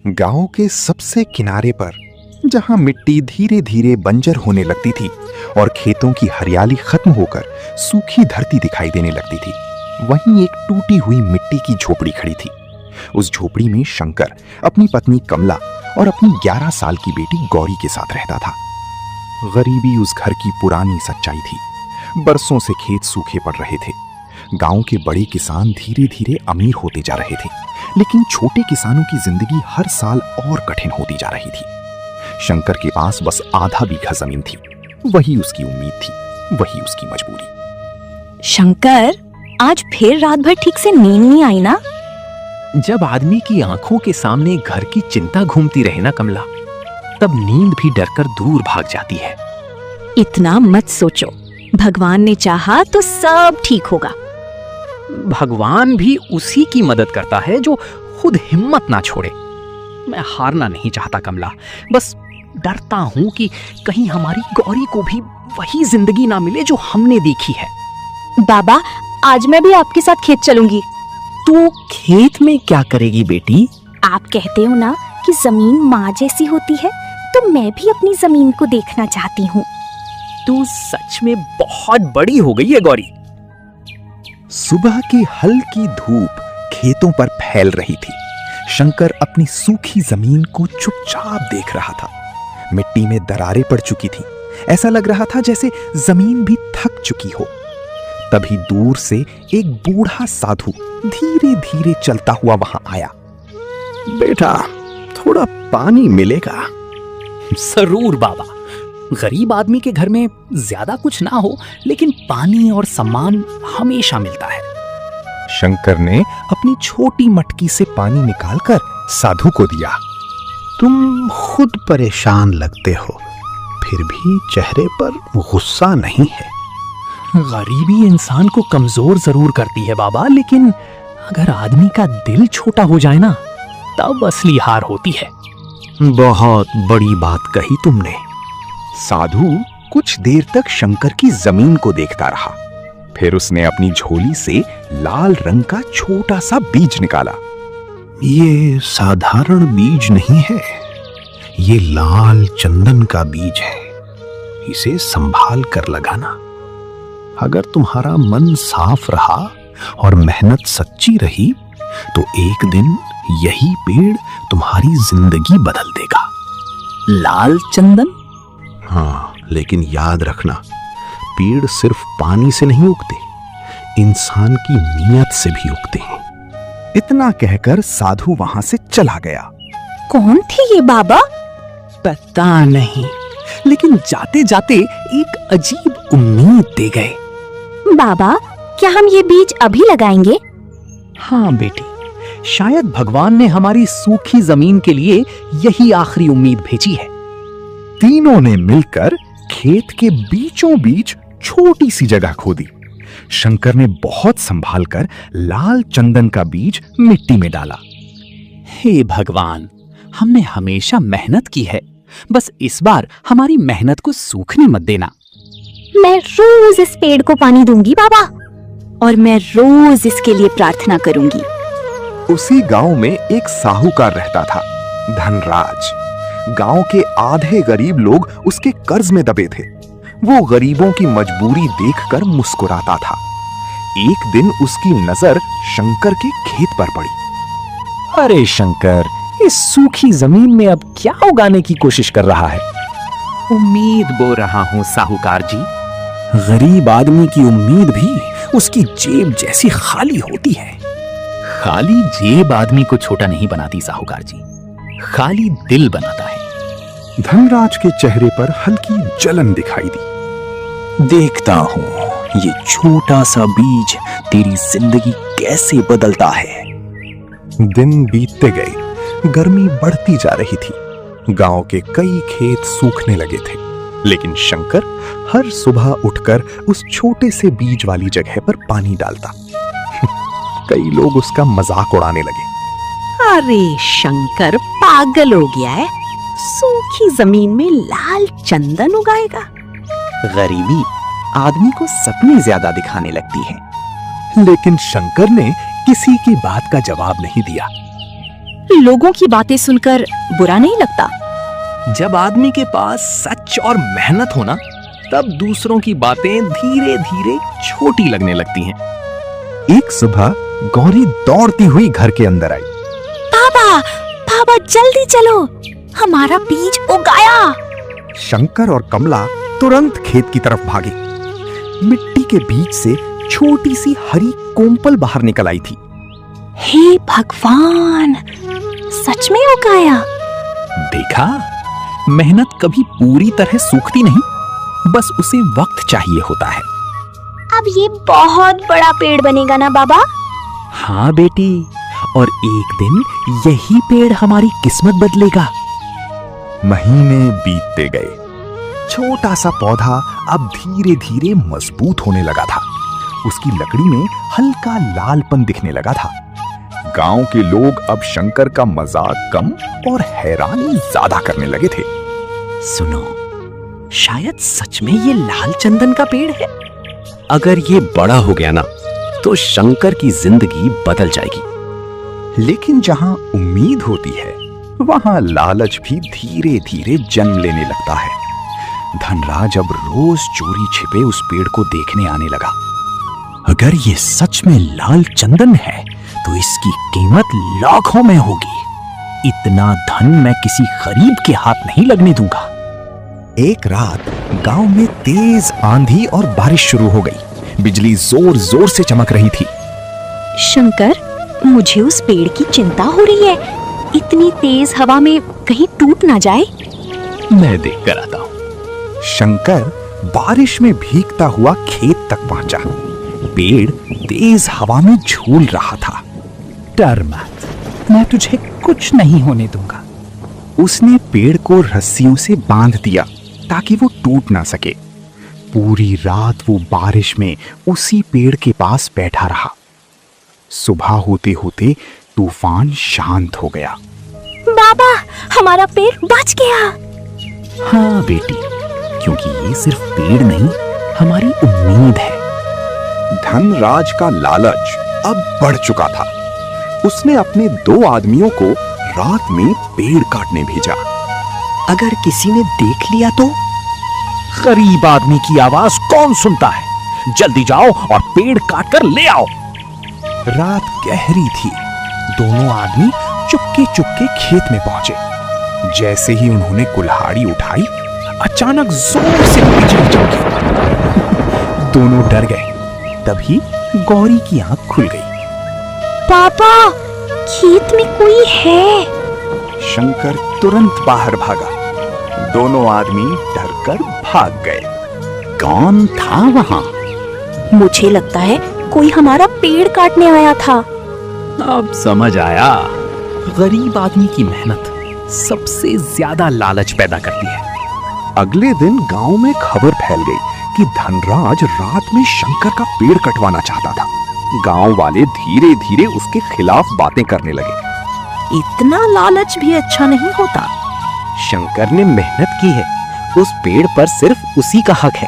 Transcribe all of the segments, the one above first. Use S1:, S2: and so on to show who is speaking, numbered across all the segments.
S1: गांव के सबसे किनारे पर, जहां मिट्टी धीरे धीरे बंजर होने लगती थी और खेतों की हरियाली खत्म होकर सूखी धरती दिखाई देने लगती थी, वहीं एक टूटी हुई मिट्टी की झोपड़ी खड़ी थी। उस झोपड़ी में शंकर अपनी पत्नी कमला और अपनी 11 साल की बेटी गौरी के साथ रहता था। गरीबी उस घर की पुरानी सच्चाई थी। बरसों से खेत सूखे पड़ रहे थे। गांव के बड़े किसान धीरे धीरे अमीर होते जा रहे थे, लेकिन छोटे किसानों की जिंदगी हर साल और कठिन होती जा रही थी। शंकर के पास बस आधा बीघा जमीन थी। वही उसकी उम्मीद थी, वही उसकी मजबूरी।
S2: शंकर, आज फिर रात भर ठीक से नींद नहीं आई ना?
S3: जब आदमी की आंखों के सामने घर की चिंता घूमती रहे ना कमला, तब नींद भी डरकर दूर भाग जाती है।
S2: इतना मत सोचो, भगवान ने चाहा तो सब ठीक होगा।
S3: भगवान भी उसी की मदद करता है जो खुद हिम्मत ना छोड़े। मैं हारना नहीं चाहता कमला, बस डरता हूं कि कहीं हमारी गौरी को भी वही जिंदगी ना मिले जो हमने देखी है।
S2: बाबा, आज मैं भी आपके साथ खेत चलूंगी।
S3: तू खेत में क्या करेगी बेटी?
S2: आप कहते हो ना कि जमीन माँ जैसी होती है, तो मैं भी अपनी जमीन को देखना चाहती हूँ।
S3: तू सच में बहुत बड़ी हो गई है गौरी।
S1: सुबह की हल्की धूप खेतों पर फैल रही थी। शंकर अपनी सूखी जमीन को चुपचाप देख रहा था। मिट्टी में दरारें पड़ चुकी थी। ऐसा लग रहा था जैसे जमीन भी थक चुकी हो। तभी दूर से एक बूढ़ा साधु धीरे धीरे चलता हुआ वहां आया।
S4: बेटा, थोड़ा पानी मिलेगा?
S3: जरूर बाबा। गरीब आदमी के घर में ज्यादा कुछ ना हो, लेकिन पानी और सम्मान हमेशा मिलता है।
S1: शंकर ने अपनी छोटी मटकी से पानी निकालकर साधु को दिया।
S4: तुम खुद परेशान लगते हो, फिर भी चेहरे पर गुस्सा नहीं है।
S3: गरीबी इंसान को कमजोर जरूर करती है बाबा, लेकिन अगर आदमी का दिल छोटा हो जाए ना, तब असली हार होती है।
S4: बहुत बड़ी बात कही तुमने।
S1: साधु कुछ देर तक शंकर की जमीन को देखता रहा। फिर उसने अपनी झोली से लाल रंग का छोटा सा बीज निकाला।
S4: ये साधारण बीज नहीं है, ये लाल चंदन का बीज है। इसे संभाल कर लगाना। अगर तुम्हारा मन साफ रहा और मेहनत सच्ची रही, तो एक दिन यही पेड़ तुम्हारी जिंदगी बदल देगा।
S3: लाल चंदन?
S4: हाँ, लेकिन याद रखना, पेड़ सिर्फ पानी से नहीं उगते, इंसान की नीयत से भी उगते हैं।
S1: इतना कहकर साधु वहां से चला गया।
S2: कौन थे ये बाबा?
S3: पता नहीं, लेकिन जाते जाते एक अजीब उम्मीद दे गए।
S2: बाबा, क्या हम ये बीज अभी लगाएंगे?
S3: हाँ बेटी, शायद भगवान ने हमारी सूखी जमीन के लिए यही आखिरी उम्मीद भेजी है।
S1: तीनों ने मिलकर खेत के बीचों बीच छोटी सी जगह खोदी। शंकर ने बहुत संभाल कर लाल चंदन का बीज मिट्टी में डाला।
S3: हे भगवान, हमने हमेशा मेहनत की है, बस इस बार हमारी मेहनत को सूखने मत देना।
S2: मैं रोज इस पेड़ को पानी दूंगी बाबा, और मैं रोज इसके लिए प्रार्थना करूंगी।
S1: उसी गांव में एक साहूकार रहता था, धनराज। गांव के आधे गरीब लोग उसके कर्ज में दबे थे। वो गरीबों की मजबूरी देखकर मुस्कुराता था। एक दिन उसकी नजर शंकर के खेत पर पड़ी।
S3: अरे शंकर, इस सूखी जमीन में अब क्या उगाने की कोशिश कर रहा है?
S5: उम्मीद बो रहा हूं साहूकार जी।
S3: गरीब आदमी की उम्मीद भी उसकी जेब जैसी खाली होती है।
S5: खाली जेब आदमी को छोटा नहीं बनाती साहूकार जी, खाली दिल बनाता है।
S1: धनराज के चेहरे पर हल्की जलन दिखाई दी।
S3: देखता हूं ये छोटा सा बीज तेरी जिंदगी कैसे बदलता है।
S1: दिन बीतते गए, गर्मी बढ़ती जा रही थी। गांव के कई खेत सूखने लगे थे, लेकिन शंकर हर सुबह उठकर उस छोटे से बीज वाली जगह पर पानी डालता। कई लोग उसका मजाक उड़ाने लगे।
S6: अरे शंकर पागल हो गया है, सूखी जमीन में लाल चंदन उगाएगा।
S5: गरीबी आदमी को सपने ज्यादा दिखाने लगती है।
S1: लेकिन शंकर ने किसी की बात का जवाब नहीं दिया।
S2: लोगों की बातें सुनकर बुरा नहीं लगता?
S3: जब आदमी के पास सच और मेहनत हो ना, तब दूसरों की बातें धीरे धीरे छोटी लगने लगती हैं।
S1: एक सुबह गौरी दौड़ती हुई घर के अंदर आई।
S2: बाबा, बाबा जल्दी चलो, हमारा बीज उगाया।
S1: शंकर और कमला तुरंत खेत की तरफ भागे। मिट्टी के बीच से छोटी सी हरी कोंपल बाहर निकल आई थी।
S2: हे भगवान, सच में उगाया।
S5: देखा, मेहनत कभी पूरी तरह सूखती नहीं, बस उसे वक्त चाहिए होता है।
S2: अब ये बहुत बड़ा पेड़ बनेगा ना बाबा?
S5: हाँ बेटी, और एक दिन यही पेड़ हमारी किस्मत बदलेगा।
S1: महीने बीतते गए। छोटा सा पौधा अब धीरे धीरे मजबूत होने लगा था। उसकी लकड़ी में हल्का लालपन दिखने लगा था। गांव के लोग अब शंकर का मजाक कम और हैरानी ज्यादा करने लगे थे।
S5: सुनो, शायद सच में ये लाल चंदन का पेड़ है। अगर ये बड़ा हो गया ना, तो शंकर की जिंदगी बदल जाएगी।
S1: लेकिन जहां उम्मीद होती है, वहां लालच भी धीरे धीरे जन्म लेने लगता है। धनराज अब रोज चोरी छिपे उस पेड़ को देखने आने लगा।
S5: अगर ये सच में लाल चंदन है, तो इसकी कीमत लाखों में होगी। इतना धन मैं किसी गरीब के हाथ नहीं लगने दूंगा।
S1: एक रात गांव में तेज आंधी और बारिश शुरू हो गई। बिजली जोर जोर से चमक रही थी।
S2: शंकर, मुझे उस पेड़ की चिंता हो रही है। इतनी तेज हवा में कहीं टूट ना जाए।
S5: मैं देख कर आता हूँ।
S1: शंकर बारिश में भीगता हुआ खेत तक पहुंचा। पेड़ तेज हवा में झूल रहा था।
S3: डर मत, मैं तुझे कुछ नहीं होने दूंगा।
S1: उसने पेड़ को रस्सियों से बांध दिया ताकि वो टूट ना सके। पूरी रात वो बारिश में उसी पेड़ के पास बैठा रहा। सुबह होते होते तूफान शांत हो गया।
S2: बाबा, हमारा पेड़ बच गया।
S5: हाँ बेटी, क्योंकि ये सिर्फ पेड़ नहीं, हमारी उम्मीद है।
S1: धनराज का लालच अब बढ़ चुका था। उसने अपने 2 आदमियों को रात में पेड़ काटने भेजा।
S5: अगर किसी ने देख लिया तो? गरीब आदमी की आवाज कौन सुनता है? जल्दी जाओ और पेड़ काट कर ले आओ।
S1: रात गहरी थी। दोनों आदमी चुपके चुपके खेत में पहुंचे। जैसे ही उन्होंने कुल्हाड़ी उठाई, अचानक जोर से बिजली चमकी। दोनों डर गए। तभी गौरी की आंख खुल गई।
S2: पापा, खेत में कोई है।
S1: शंकर तुरंत बाहर भागा। दोनों आदमी डरकर भाग गए।
S5: कौन था वहां?
S2: मुझे लगता है कोई हमारा पेड़ काटने आया था।
S3: अब समझ आया, गरीब आदमी की मेहनत सबसे ज्यादा लालच पैदा करती है।
S1: अगले दिन गांव में खबर फैल गई कि धनराज रात में शंकर का पेड़ कटवाना चाहता था। गांव वाले धीरे धीरे उसके खिलाफ बातें करने लगे।
S6: इतना लालच भी अच्छा नहीं होता।
S3: शंकर ने मेहनत की है, उस पेड़ पर सिर्फ उसी का हक है।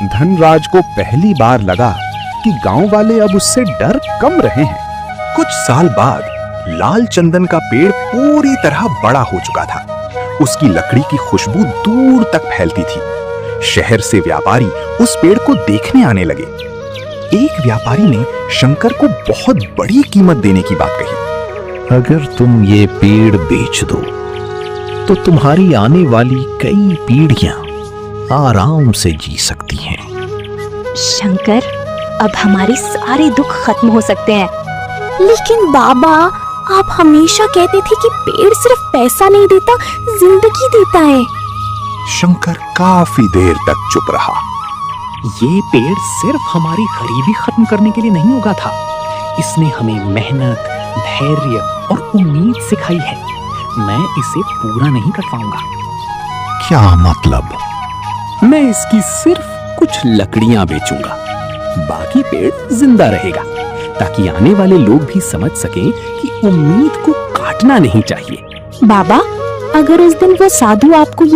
S1: धनराज को पहली बार लगा कि गांव वाले अब उससे डर कम रहे हैं। कुछ साल बाद लाल चंदन का पेड़ पूरी तरह बड़ा हो चुका था। उसकी लकड़ी की खुशबू दूर तक फैलती थी। शहर से व्यापारी उस पेड़ को देखने आने लगे। एक व्यापारी ने शंकर को बहुत बड़ी कीमत देने की बात कही।
S4: अगर तुम ये पेड़ बेच दो, तो तुम्हारी आने वाली कई पीढ़ियां आराम से जी सकती हैं।
S2: शंकर, अब हमारे सारे दुख खत्म हो सकते हैं। लेकिन बाबा, आप हमेशा कहते थे कि पेड़ सिर्फ पैसा नहीं देता, जिंदगी देता है।
S1: शंकर काफी देर तक चुप रहा।
S3: ये पेड़ सिर्फ हमारी गरीबी खत्म करने के लिए नहीं उगा था। इसने हमें मेहनत, धैर्य और उम्मीद सिखाई है। मैं इसे पूरा नहीं कर पाऊंगा।
S4: क्या मतलब?
S3: मैं इसकी सिर्फ कुछ लकड़ियां बेचूंगा, बाकी पेड़ जिंदा रहेगा, ताकि आने वाले लोग भी समझ सकें कि उम्मीद को काटना नहीं चाहिए।
S2: बाबा, अगर उस दिन वो साधु आपको ये